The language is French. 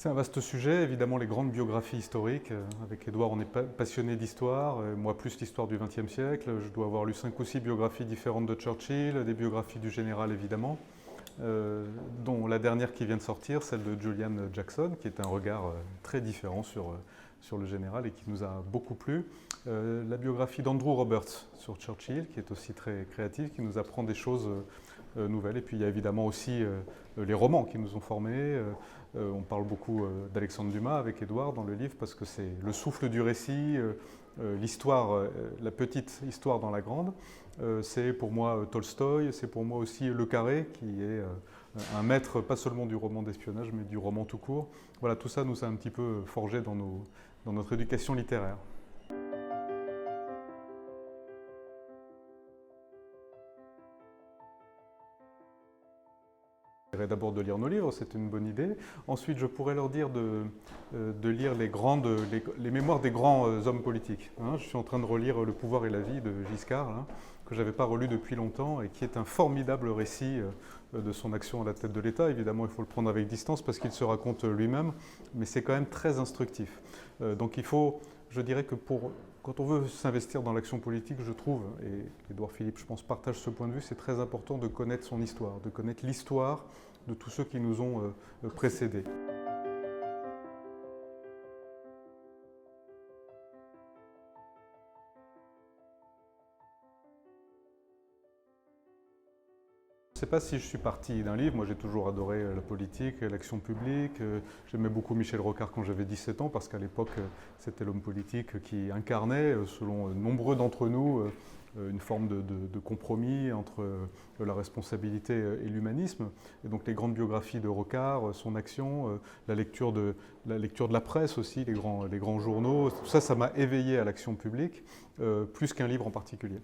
C'est un vaste sujet, évidemment les grandes biographies historiques. Avec Édouard, on est passionné d'histoire, moi plus l'histoire du XXe siècle. Je dois avoir lu 5 ou 6 biographies différentes de Churchill, des biographies du général évidemment, dont la dernière qui vient de sortir, celle de Julian Jackson, qui est un regard très différent sur le général et qui nous a beaucoup plu. La biographie d'Andrew Roberts sur Churchill, qui est aussi très créative, qui nous apprend des choses nouvelles. Et puis il y a évidemment aussi les romans qui nous ont formés. On parle beaucoup d'Alexandre Dumas avec Édouard dans le livre parce que c'est le souffle du récit, l'histoire, la petite histoire dans la grande. C'est pour moi Tolstoï, c'est pour moi aussi Le Carré qui est un maître pas seulement du roman d'espionnage mais du roman tout court. Voilà, tout ça nous a un petit peu forgé dans notre éducation littéraire. D'abord de lire nos livres, c'est une bonne idée. Ensuite, je pourrais leur dire de lire les mémoires des grands hommes politiques. Je suis en train de relire Le pouvoir et la vie de Giscard, que je n'avais pas relu depuis longtemps et qui est un formidable récit de son action à la tête de l'État. Évidemment, il faut le prendre avec distance parce qu'il se raconte lui-même, mais c'est quand même très instructif. Donc il faut, je dirais que quand on veut s'investir dans l'action politique, je trouve, et Édouard Philippe, je pense, partage ce point de vue, c'est très important de connaître son histoire, de connaître l'histoire de tous ceux qui nous ont précédés. Je ne sais pas si je suis parti d'un livre, moi j'ai toujours adoré la politique, l'action publique. J'aimais beaucoup Michel Rocard quand j'avais 17 ans parce qu'à l'époque c'était l'homme politique qui incarnait, selon nombreux d'entre nous, une forme de compromis entre la responsabilité et l'humanisme. Et donc les grandes biographies de Rocard, son action, la lecture de la presse aussi, les grands journaux, tout ça, ça m'a éveillé à l'action publique, plus qu'un livre en particulier.